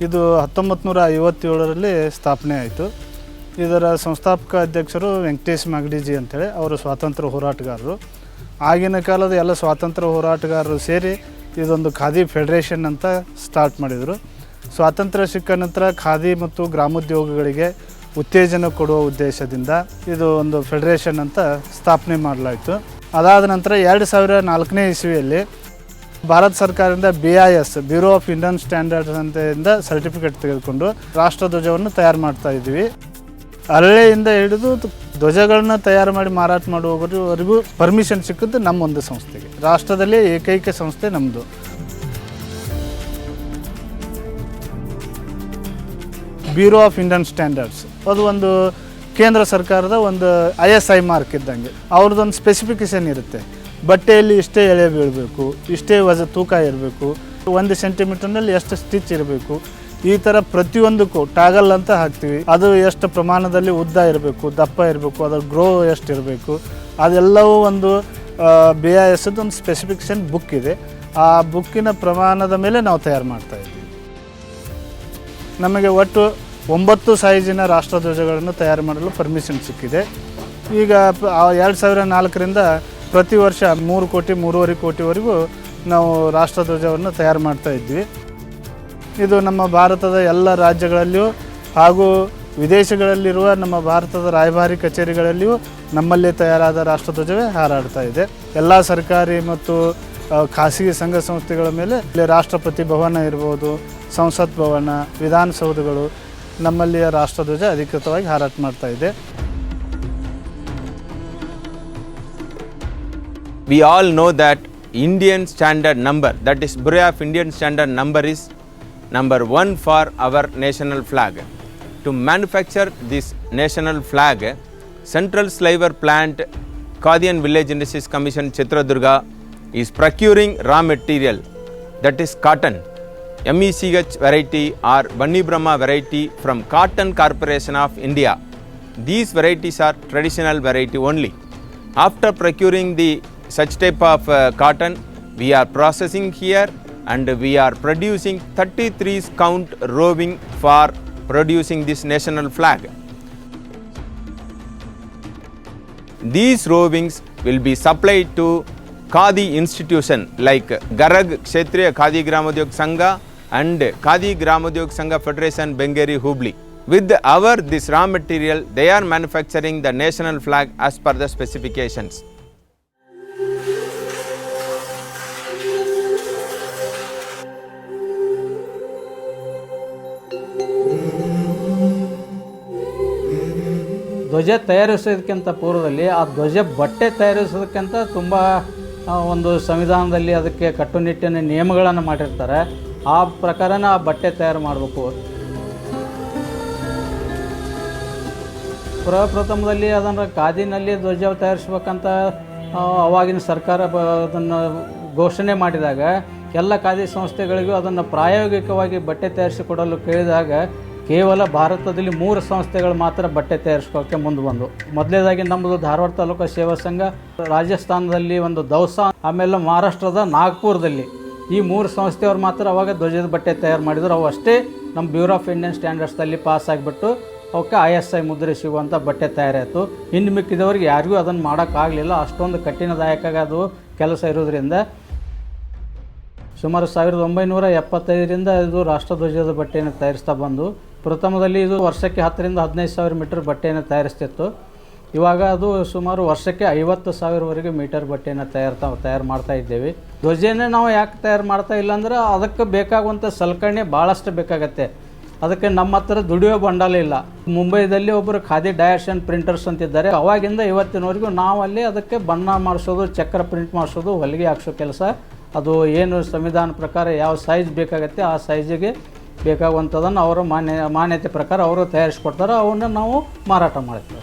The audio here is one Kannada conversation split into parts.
ಇದು 1957ರಲ್ಲಿ ಸ್ಥಾಪನೆ ಆಯಿತು. ಇದರ ಸಂಸ್ಥಾಪಕ ಅಧ್ಯಕ್ಷರು ವೆಂಕಟೇಶ್ ಮಾಗಡಿಜಿ ಅಂತೇಳಿ, ಅವರು ಸ್ವಾತಂತ್ರ್ಯ ಹೋರಾಟಗಾರರು. ಆಗಿನ ಕಾಲದ ಎಲ್ಲ ಸ್ವಾತಂತ್ರ್ಯ ಹೋರಾಟಗಾರರು ಸೇರಿ ಇದೊಂದು ಖಾದಿ ಫೆಡರೇಷನ್ ಅಂತ ಸ್ಟಾರ್ಟ್ ಮಾಡಿದರು. ಸ್ವಾತಂತ್ರ್ಯ ಸಿಕ್ಕ ನಂತರ ಖಾದಿ ಮತ್ತು ಗ್ರಾಮೋದ್ಯೋಗಗಳಿಗೆ ಉತ್ತೇಜನ ಕೊಡುವ ಉದ್ದೇಶದಿಂದ ಇದು ಒಂದು ಫೆಡರೇಷನ್ ಅಂತ ಸ್ಥಾಪನೆ ಮಾಡಲಾಯಿತು. ಅದಾದ ನಂತರ 2004ನೇ ಇಸ್ವಿಯಲ್ಲಿ ಭಾರತ ಸರ್ಕಾರದಿಂದ BIS Bureau of Indian Standards ಅಂತಿಂದ ಸರ್ಟಿಫಿಕೇಟ್ ತೆಗೆದುಕೊಂಡು ರಾಷ್ಟ್ರಧ್ವಜವನ್ನು ತಯಾರು ಮಾಡ್ತಾ ಇದ್ವಿ. ಅರಳೆಯಿಂದ ಹಿಡಿದು ಧ್ವಜಗಳನ್ನ ತಯಾರು ಮಾಡಿ ಮಾರಾಟ ಮಾಡುವವರೆಗೂ ಪರ್ಮಿಷನ್ ಸಿಕ್ಕಿದ್ದು ನಮ್ಮ ಒಂದು ಸಂಸ್ಥೆಗೆ. ರಾಷ್ಟ್ರದಲ್ಲೇ ಏಕೈಕ ಸಂಸ್ಥೆ ನಮ್ಮದು. ಬ್ಯೂರೋ ಆಫ್ ಇಂಡಿಯನ್ ಸ್ಟ್ಯಾಂಡರ್ಡ್ಸ್ ಅದು ಒಂದು ಕೇಂದ್ರ ಸರ್ಕಾರದ ಒಂದು ISI ಮಾರ್ಕ್ ಇದ್ದಂಗೆ. ಅವ್ರದ್ದೊಂದು ಸ್ಪೆಸಿಫಿಕೇಷನ್ ಇರುತ್ತೆ. ಬಟ್ಟೆಯಲ್ಲಿ ಇಷ್ಟೇ ಎಳೆ ಬೀಳಬೇಕು, ಇಷ್ಟೇ ತೂಕ ಇರಬೇಕು, 1 ಸೆಂಟಿಮೀಟರ್ನಲ್ಲಿ ಎಷ್ಟು ಸ್ಟಿಚ್ ಇರಬೇಕು, ಈ ಥರ ಪ್ರತಿಯೊಂದಕ್ಕೂ ಟ್ಯಾಗಲ್ ಅಂತ ಹಾಕ್ತೀವಿ. ಅದು ಎಷ್ಟು ಪ್ರಮಾಣದಲ್ಲಿ ಉದ್ದ ಇರಬೇಕು, ದಪ್ಪ ಇರಬೇಕು, ಅದರ ಗ್ರೋ ಎಷ್ಟು ಇರಬೇಕು, ಅದೆಲ್ಲವೂ ಒಂದು BIS ಒಂದು ಸ್ಪೆಸಿಫಿಕೇಷನ್ ಬುಕ್ ಇದೆ. ಆ ಬುಕ್ಕಿನ ಪ್ರಮಾಣದ ಮೇಲೆ ನಾವು ತಯಾರು ಮಾಡ್ತಾಯಿದ್ವಿ. ನಮಗೆ ಒಟ್ಟು 9 ಸೈಜಿನ ರಾಷ್ಟ್ರಧ್ವಜಗಳನ್ನು ತಯಾರು ಮಾಡಲು ಪರ್ಮಿಷನ್ ಸಿಕ್ಕಿದೆ. ಈಗ 2004ರಿಂದ ಪ್ರತಿ ವರ್ಷ 3 ಕೋಟಿ 3.5 ಕೋಟಿವರೆಗೂ ನಾವು ರಾಷ್ಟ್ರಧ್ವಜವನ್ನು ತಯಾರು ಮಾಡ್ತಾ ಇದ್ವಿ. ಇದು ನಮ್ಮ ಭಾರತದ ಎಲ್ಲ ರಾಜ್ಯಗಳಲ್ಲಿಯೂ ಹಾಗೂ ವಿದೇಶಗಳಲ್ಲಿರುವ ನಮ್ಮ ಭಾರತದ ರಾಯಭಾರಿ ಕಚೇರಿಗಳಲ್ಲಿಯೂ ನಮ್ಮಲ್ಲೇ ತಯಾರಾದ ರಾಷ್ಟ್ರಧ್ವಜವೇ ಹಾರಾಡ್ತಾ ಇದೆ. ಎಲ್ಲ ಸರ್ಕಾರಿ ಮತ್ತು ಖಾಸಗಿ ಸಂಘ ಸಂಸ್ಥೆಗಳ ಮೇಲೆ ಇಲ್ಲಿ ರಾಷ್ಟ್ರಪತಿ ಭವನ ಇರ್ಬೋದು, ಸಂಸತ್ ಭವನ, ವಿಧಾನಸೌಧಗಳು ನಮ್ಮಲ್ಲಿಯ ರಾಷ್ಟ್ರಧ್ವಜ ಅಧಿಕೃತವಾಗಿ ಹಾರಾಟ ಮಾಡ್ತಾ ಇದೆ. We all know that Indian standard number, that is Bureau of Indian standard number, is number 1 for our national flag. To manufacture this national flag, Central Slaver Plant Khadi and Village Industries Commission Chitradurga is procuring raw material, that is cotton, MECH variety or Banni Brahma variety from Cotton Corporation of India. These varieties are traditional variety only. After procuring the such type of cotton, we are processing here and we are producing 33 count roving for producing this national flag. These rovings will be supplied to Khadi institution like Garag Kshetriya Khadi Gramodyoga Sangha and Khadi Gramodyoga Sangha Federation Bengeri Hubli. With this raw material, they are manufacturing the national flag as per the specifications. ಧ್ವಜ ತಯಾರಿಸೋದಕ್ಕಿಂತ ಪೂರ್ವದಲ್ಲಿ ಆ ಧ್ವಜ ಬಟ್ಟೆ ತಯಾರಿಸೋದಕ್ಕಿಂತ ತುಂಬ ಒಂದು ಸಂವಿಧಾನದಲ್ಲಿ ಅದಕ್ಕೆ ಕಟ್ಟುನಿಟ್ಟಿನ ನಿಯಮಗಳನ್ನು ಮಾಡಿರ್ತಾರೆ. ಆ ಪ್ರಕಾರನ ಆ ಬಟ್ಟೆ ತಯಾರು ಮಾಡಬೇಕು. ಪ್ರಪ್ರಥಮದಲ್ಲಿ ಅದನ್ನು ಖಾದಿನಲ್ಲಿ ಧ್ವಜ ತಯಾರಿಸ್ಬೇಕಂತ ಅವಾಗಿನ ಸರ್ಕಾರ ಅದನ್ನು ಘೋಷಣೆ ಮಾಡಿದಾಗ ಎಲ್ಲ ಖಾದಿ ಸಂಸ್ಥೆಗಳಿಗೂ ಅದನ್ನು ಪ್ರಾಯೋಗಿಕವಾಗಿ ಬಟ್ಟೆ ತಯಾರಿಸಿಕೊಡಲು ಕೇಳಿದಾಗ ಕೇವಲ ಭಾರತದಲ್ಲಿ 3 ಸಂಸ್ಥೆಗಳು ಮಾತ್ರ ಬಟ್ಟೆ ತಯಾರಿಸ್ಕೊಳ್ಳೋಕ್ಕೆ ಮುಂದೆ ಬಂದು. ಮೊದಲನೇದಾಗಿ ನಮ್ಮದು ಧಾರವಾಡ ತಾಲೂಕು ಸೇವಾ ಸಂಘ, ರಾಜಸ್ಥಾನದಲ್ಲಿ ಒಂದು ದೌಸಾ, ಆಮೇಲೆ ಮಹಾರಾಷ್ಟ್ರದ ನಾಗ್ಪುರದಲ್ಲಿ ಈ 3 ಸಂಸ್ಥೆಯವರು ಮಾತ್ರ ಅವಾಗ ಧ್ವಜದ ಬಟ್ಟೆ ತಯಾರು ಮಾಡಿದ್ರು. ಅವು ಅಷ್ಟೇ ನಮ್ಮ ಬ್ಯೂರೋ ಆಫ್ ಇಂಡಿಯನ್ ಸ್ಟ್ಯಾಂಡರ್ಡ್ಸಲ್ಲಿ ಪಾಸ್ ಆಗಿಬಿಟ್ಟು ಅವಕ್ಕೆ ISI ಮುದ್ರೆ ಸಿಗುವಂಥ ಬಟ್ಟೆ ತಯಾರಾಯಿತು. ಇನ್ನು ಮಿಕ್ಕಿದವ್ರಿಗೆ ಯಾರಿಗೂ ಅದನ್ನು ಮಾಡೋಕ್ಕಾಗಲಿಲ್ಲ. ಅಷ್ಟೊಂದು ಕಠಿಣದಾಯಕ ಅದು ಕೆಲಸ ಇರೋದ್ರಿಂದ ಸುಮಾರು 1975ರಿಂದ ಇದು ರಾಷ್ಟ್ರಧ್ವಜದ ಬಟ್ಟೆಯನ್ನು ತಯಾರಿಸ್ತಾ ಬಂದು ಪ್ರಥಮದಲ್ಲಿ ಇದು ವರ್ಷಕ್ಕೆ 10,000 ರಿಂದ 15,000 ಮೀಟರ್ ಬಟ್ಟೆಯನ್ನು ತಯಾರಿಸ್ತಿತ್ತು. ಇವಾಗ ಅದು ಸುಮಾರು ವರ್ಷಕ್ಕೆ 50,000ವರೆಗೆ ಮೀಟರ್ ಬಟ್ಟೆಯನ್ನು ತಯಾರು ಮಾಡ್ತಾ ಇದ್ದೇವೆ. ಧ್ವಜನೇ ನಾವು ಯಾಕೆ ತಯಾರು ಮಾಡ್ತಾ ಇಲ್ಲ ಅಂದ್ರೆ ಅದಕ್ಕೆ ಬೇಕಾಗುವಂಥ ಸಲಕರಣೆ ಭಾಳಷ್ಟು ಬೇಕಾಗತ್ತೆ. ಅದಕ್ಕೆ ನಮ್ಮ ಹತ್ರ ದುಡಿಯೋ ಬಂಡಲ್ ಇಲ್ಲ. ಮುಂಬೈದಲ್ಲಿ ಒಬ್ಬರು ಖಾದಿ ಡಯರ್ಸ್ ಆ್ಯಂಡ್ ಪ್ರಿಂಟರ್ಸ್ ಅಂತಿದ್ದಾರೆ. ಅವಾಗಿಂದ ಇವತ್ತಿನವರೆಗೂ ನಾವು ಅಲ್ಲಿ ಅದಕ್ಕೆ ಬಣ್ಣ ಮಾಡಿಸೋದು, ಚಕ್ರ ಪ್ರಿಂಟ್ ಮಾಡಿಸೋದು, ಹೊಲಿಗೆ ಹಾಕ್ಸೋ ಕೆಲಸ, ಅದು ಏನು ಸಂವಿಧಾನ ಪ್ರಕಾರ ಯಾವ ಸೈಜ್ ಬೇಕಾಗತ್ತೆ ಆ ಸೈಜಿಗೆ ಬೇಕಾಗುವಂಥದ್ದನ್ನು ಅವರ ಮಾನ್ಯತೆ ಪ್ರಕಾರ ಅವರು ತಯಾರಿಸ್ಕೊಡ್ತಾರೆ. ಅವನ್ನ ನಾವು ಮಾರಾಟ ಮಾಡ್ತೀವಿ.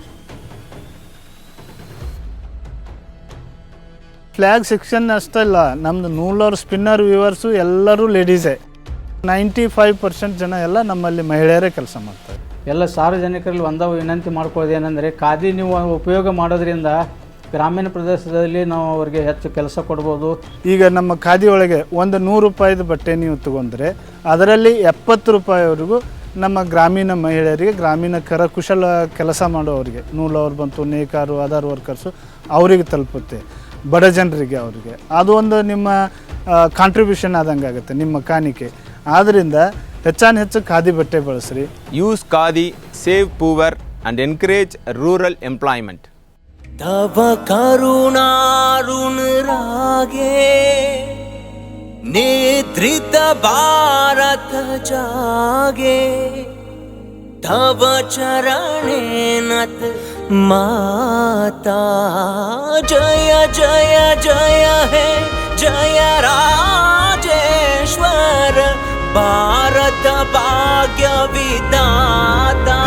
ಫ್ಲ್ಯಾಗ್ ಸೆಕ್ಷನ್ ಅಷ್ಟಲ್ಲ, ನಮ್ಮದು ನೂಲರ್, ಸ್ಪಿನ್ನರ್, ವೀವರ್ಸು ಎಲ್ಲರೂ ಲೇಡೀಸೇ. 95% ಜನ ಎಲ್ಲ ನಮ್ಮಲ್ಲಿ ಮಹಿಳೆಯರೇ ಕೆಲಸ ಮಾಡ್ತಾರೆ. ಎಲ್ಲ ಸಾರ್ವಜನಿಕರಲ್ಲಿ ವಿನಂತಿ ಮಾಡ್ಕೊಳ್ಳೋದು ಏನಂದರೆ, ಖಾದಿ ನೀವು ಉಪಯೋಗ ಮಾಡೋದ್ರಿಂದ ಗ್ರಾಮೀಣ ಪ್ರದೇಶದಲ್ಲಿ ನಾವು ಅವರಿಗೆ ಹೆಚ್ಚು ಕೆಲಸ ಕೊಡ್ಬೋದು. ಈಗ ನಮ್ಮ ಖಾದಿ ಒಳಗೆ ಒಂದು 100 ರೂಪಾಯಿದ ಬಟ್ಟೆ ನೀವು ತೊಗೊಂಡ್ರೆ ಅದರಲ್ಲಿ 70 ರೂಪಾಯಿವರೆಗೂ ನಮ್ಮ ಗ್ರಾಮೀಣ ಮಹಿಳೆಯರಿಗೆ, ಗ್ರಾಮೀಣ ಕರಕುಶಲ ಕೆಲಸ ಮಾಡೋರಿಗೆ, ನೂಲವ್ರು ಬಂತು, ನೇಕಾರು, ಅದರ್ ವರ್ಕರ್ಸು ಅವರಿಗೆ ತಲುಪುತ್ತೆ, ಬಡ ಜನರಿಗೆ ಅವರಿಗೆ. ಅದು ಒಂದು ನಿಮ್ಮ ಕಾಂಟ್ರಿಬ್ಯೂಷನ್ ಆದಂಗೆ ಆಗುತ್ತೆ, ನಿಮ್ಮ ಕಾಣಿಕೆ. ಆದ್ದರಿಂದ ಹೆಚ್ಚು ಖಾದಿ ಬಟ್ಟೆ ಬಳಸ್ರಿ. Use khadi, save poor and encourage rural employment. तव करुणारुण रागे नेत्रित भारत जागे तव चरणे नत माता. जय जय जय हे जय राजेश्वर भारत भाग्य विधाता.